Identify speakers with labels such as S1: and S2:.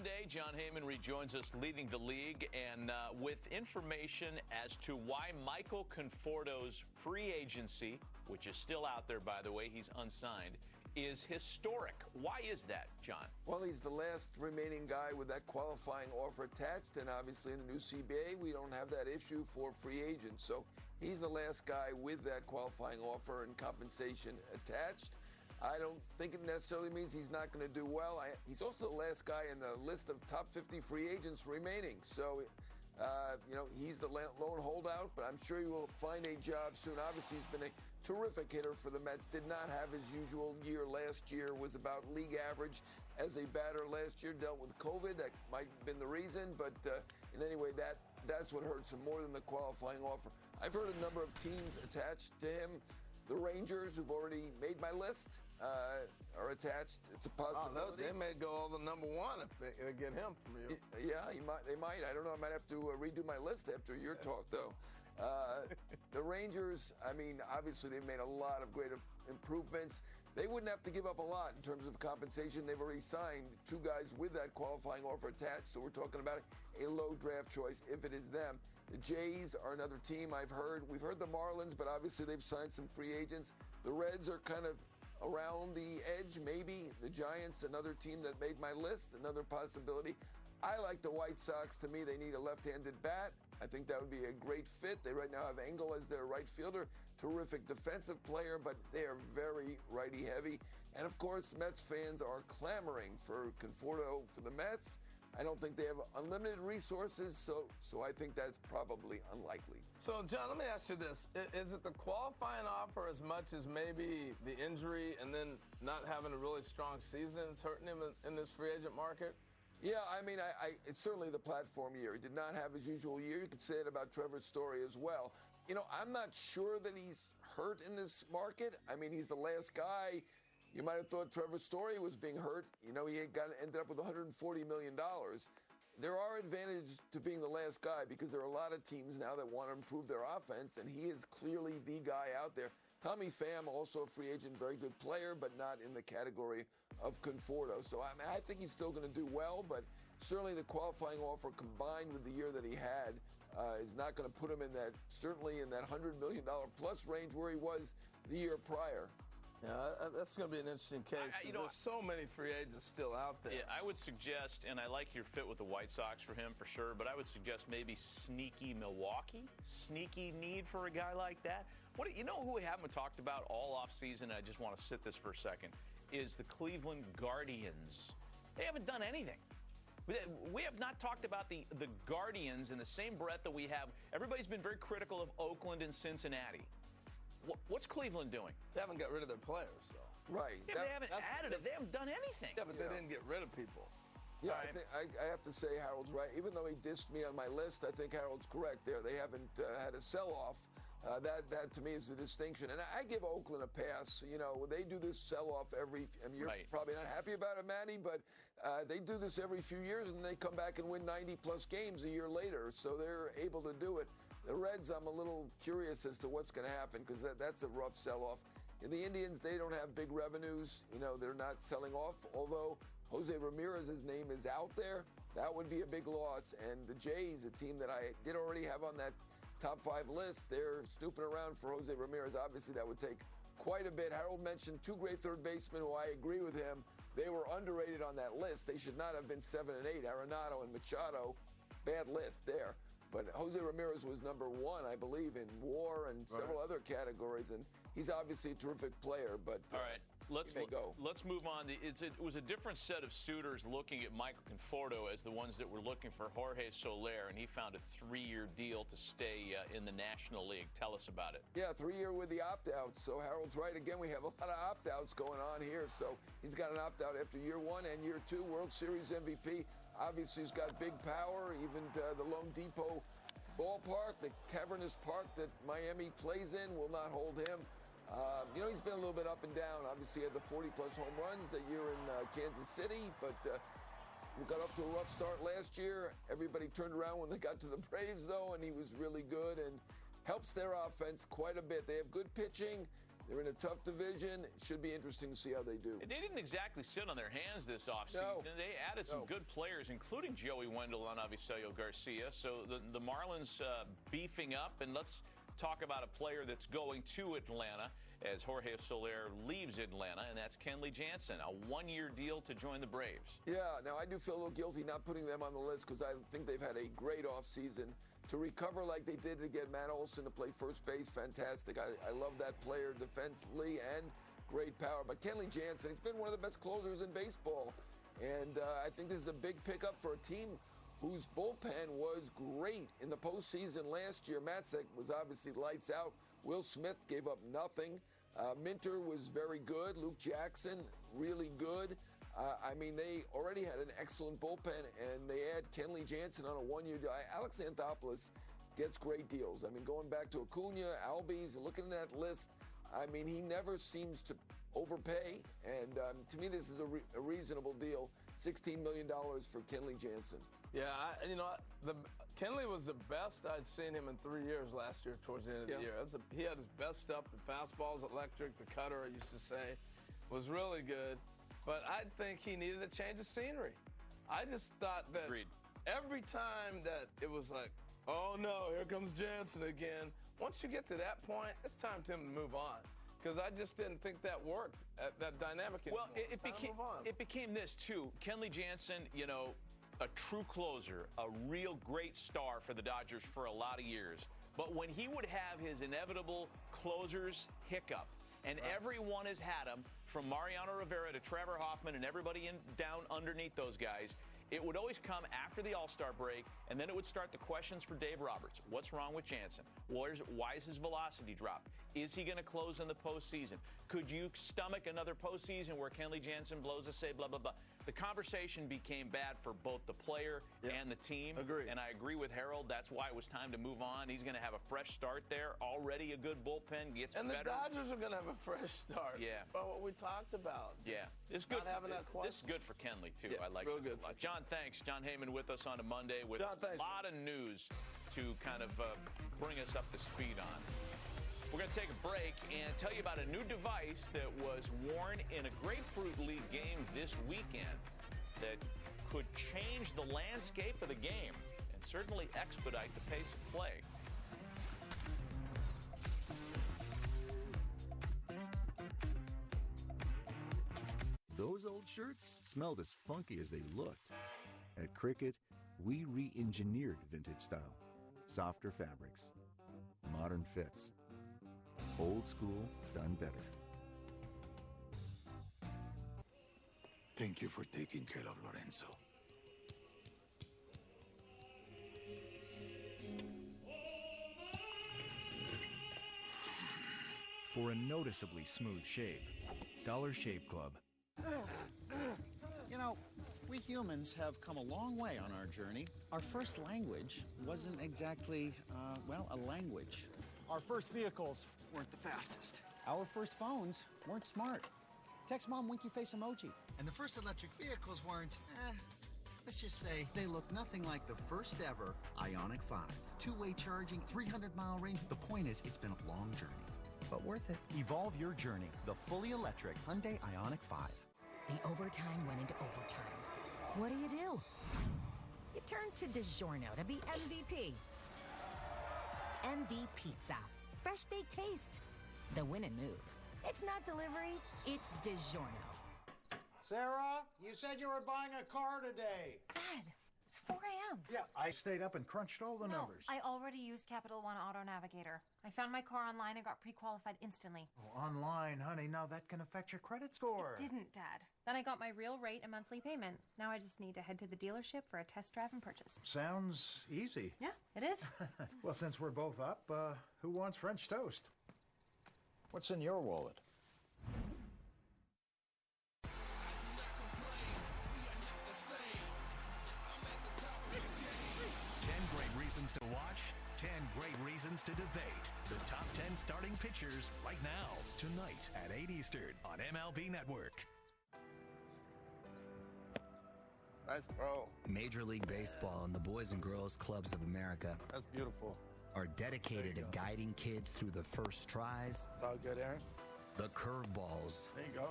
S1: Monday. John Heyman rejoins us, leading the league, and with information as to why Michael Conforto's free agency, which is still out there, by the way, he's unsigned, is historic. Why is that, John?
S2: Well, he's the last remaining guy with that qualifying offer attached, and obviously in the new CBA, we don't have that issue for free agents. So he's the last guy with that qualifying offer and compensation attached. I don't think it necessarily means he's not going to do well. He's also the last guy in the list of top 50 free agents remaining. So, he's the lone holdout, but I'm sure he will find a job soon. Obviously, he's been a terrific hitter for the Mets. Did not have his usual year last year, was about league average as a batter last year, dealt with COVID. That might have been the reason, but in any way, that's what hurts him more than the qualifying offer. I've heard a number of teams attached to him. The Rangers, who've already made my list, are attached. It's a possibility.
S3: They may go all the number one if they get him from you.
S2: Yeah, they might. I don't know. I might have to redo my list after your talk, though. The Rangers, I mean, obviously they've made a lot of great improvements. They wouldn't have to give up a lot in terms of compensation. They've already signed two guys with that qualifying offer attached, so we're talking about a low draft choice if it is them. The Jays are another team We've heard the Marlins, but obviously they've signed some free agents. The Reds are kind of around the edge, maybe. The Giants, another team that made my list, another possibility. I like the White Sox. To me, they need a left-handed bat. I think that would be a great fit. They right now have Engel as their right fielder, terrific defensive player, but they are very righty-heavy. And, of course, Mets fans are clamoring for Conforto for the Mets. I don't think they have unlimited resources, so I think that's probably unlikely.
S3: So, John, let me ask you this. Is it the qualifying offer as much as maybe the injury and then not having a really strong season is hurting him in this free agent market?
S2: Yeah, I mean, it's certainly the platform year. He did not have his usual year. You could say it about Trevor Story as well. I'm not sure that he's hurt in this market. I mean, he's the last guy. You might have thought Trevor Story was being hurt. He ended up with $140 million. There are advantages to being the last guy because there are a lot of teams now that want to improve their offense, and he is clearly the guy out there. Tommy Pham, also a free agent, very good player, but not in the category of Conforto. So I think he's still going to do well, but certainly the qualifying offer combined with the year that he had is not going to put him certainly in that $100 million plus range where he was the year prior.
S3: Yeah, that's going to be an interesting case. There's so many free agents still out there.
S1: Yeah, I would suggest, and I like your fit with the White Sox for him for sure, but I would suggest maybe sneaky Milwaukee. Sneaky need for a guy like that. Who we haven't talked about all offseason, and I just want to sit this for a second, is the Cleveland Guardians. They haven't done anything. We have not talked about the Guardians in the same breath that we have. Everybody's been very critical of Oakland and Cincinnati. What's Cleveland doing?
S3: They haven't got rid of their players, though.
S2: Right.
S1: Yeah, they haven't added it. They haven't done anything.
S3: Yeah, but they didn't get rid of people.
S2: Yeah, I have to say Harold's right. Even though he dissed me on my list, I think Harold's correct there. They haven't had a sell-off. That to me is the distinction. And I give Oakland a pass. They do this sell-off you're probably not happy about it, Matty, but they do this every few years, and they come back and win 90-plus games a year later. So they're able to do it. The Reds, I'm a little curious as to what's going to happen because that's a rough sell-off. In the Indians, they don't have big revenues. They're not selling off, although Jose Ramirez's name is out there. That would be a big loss. And the Jays, a team that I did already have on that top 5 list, they're snooping around for Jose Ramirez. Obviously, that would take quite a bit. Harold mentioned 2 great third basemen who I agree with him. They were underrated on that list. They should not have been 7 and 8. Arenado and Machado, bad list there. But Jose Ramirez was number 1, I believe, in WAR and several other categories, and he's obviously a terrific player. But
S1: all right, let's move on. It was a different set of suitors looking at Michael Conforto as the ones that were looking for Jorge Soler, and he found a 3-year deal to stay in the National League. Tell us about it.
S2: Yeah, 3-year with the opt-outs. So Harold's right. Again, we have a lot of opt-outs going on here. So he's got an opt-out after year 1 and year 2, World Series MVP. Obviously, he's got big power. Even the Lone Depot ballpark, the cavernous park that Miami plays in, will not hold him. He's been a little bit up and down. Obviously, he had the 40-plus home runs the year in Kansas City, but we got up to a rough start last year. Everybody turned around when they got to the Braves, though, and he was really good and helps their offense quite a bit. They have good pitching. They're in a tough division. It should be interesting to see how they do.
S1: They didn't exactly sit on their hands this offseason.
S2: No.
S1: They added some good players, including Joey Wendell and Avicelio Garcia. So the Marlins beefing up. And let's talk about a player that's going to Atlanta as Jorge Soler leaves Atlanta, and that's Kenley Jansen, a one-year deal to join the Braves.
S2: Yeah, now I do feel a little guilty not putting them on the list because I think they've had a great offseason. To recover like they did to get Matt Olson to play first base, fantastic. I love that player defensively and great power. But Kenley Jansen, he's been one of the best closers in baseball. And I think this is a big pickup for a team whose bullpen was great in the postseason last year. Matzek was obviously lights out. Will Smith gave up nothing. Minter was very good. Luke Jackson, really good. I mean, they already had an excellent bullpen, and they add Kenley Jansen on a one-year deal. Alex Anthopoulos gets great deals. I mean, going back to Acuna, Albies, looking at that list, I mean, he never seems to overpay. And to me, this is a reasonable deal. $16 million for Kenley Jansen.
S3: Yeah, Kenley was the best I'd seen him in 3 years last year towards the end of the year. He had his best stuff. The fastball's electric. The cutter, I used to say, was really good. But I think he needed a change of scenery. I just thought that every time that it was like, oh, no, here comes Jansen again. Once you get to that point, it's time for him to move on. Because I just didn't think that worked, that dynamic anymore.
S1: Well, it became this, too. Kenley Jansen, you know, a true closer, a real great star for the Dodgers for a lot of years. But when he would have his inevitable closer's hiccup, and everyone has had him, from Mariano Rivera to Trevor Hoffman and everybody down underneath those guys, it would always come after the All-Star break, and then it would start the questions for Dave Roberts. What's wrong with Jansen? Why is his velocity dropped? Is he going to close in the postseason? Could you stomach another postseason where Kenley Jansen blows a save, blah, blah, blah? The conversation became bad for both the player and the team.
S3: Agreed.
S1: And I agree with Harold. That's why it was time to move on. He's going to have a fresh start there. Already a good bullpen. Gets better.
S3: And the Dodgers are going to have a fresh start.
S1: Yeah.
S3: About what we talked about.
S1: Yeah. It's good. This is good for Kenley, too.
S3: Yeah,
S1: I like
S3: real
S1: this
S3: good
S1: a lot. John, thanks. John Heyman with us on a Monday with a lot of news to kind of bring us up to speed on. We're going to take a break and tell you about a new device that was worn in a Grapefruit League game this weekend that could change the landscape of the game and certainly expedite the pace of play.
S4: Those old shirts smelled as funky as they looked. At Cricket, we re-engineered vintage style. Softer fabrics, modern fits. Old school, done better.
S5: Thank you for taking care of Lorenzo.
S6: For a noticeably smooth shave, Dollar Shave Club.
S7: You know, we humans have come a long way on our journey. Our first language wasn't exactly, a language.
S8: Our first vehicles weren't the fastest.
S7: Our first phones weren't smart. Text mom winky face emoji.
S8: And the first electric vehicles weren't, let's just say they look nothing like the first ever Ioniq 5. Two-way charging, 300-mile range. The point is, it's been a long journey, but worth it. Evolve your journey. The fully electric Hyundai Ioniq 5.
S9: The overtime went into overtime. What do? You turn to DiGiorno to be MVP. MV Pizza. Fresh baked taste. The win and move. It's not delivery, it's DiGiorno.
S10: Sarah, you said you were buying a car today.
S11: Dad, it's 4 a.m.
S10: Yeah, I stayed up and crunched all the numbers.
S11: I already used Capital One Auto Navigator. I found my car online and got pre-qualified instantly.
S10: Oh, online, honey, now that can affect your credit score.
S11: It didn't, Dad. Then I got my real rate and monthly payment. Now I just need to head to the dealership for a test drive and purchase.
S10: Sounds easy.
S11: Yeah, it is.
S10: Well, since we're both up, who wants French toast? What's in your wallet?
S6: Reasons to watch, 10 great reasons to debate. The top 10 starting pitchers right now, tonight at 8 Eastern on MLB Network.
S3: Nice throw.
S12: Major League Baseball and the Boys and Girls Clubs of America
S3: That's beautiful.
S12: are dedicated to guiding kids through the first tries,
S3: It's all good, Aaron.
S12: the curveballs,
S10: There you go.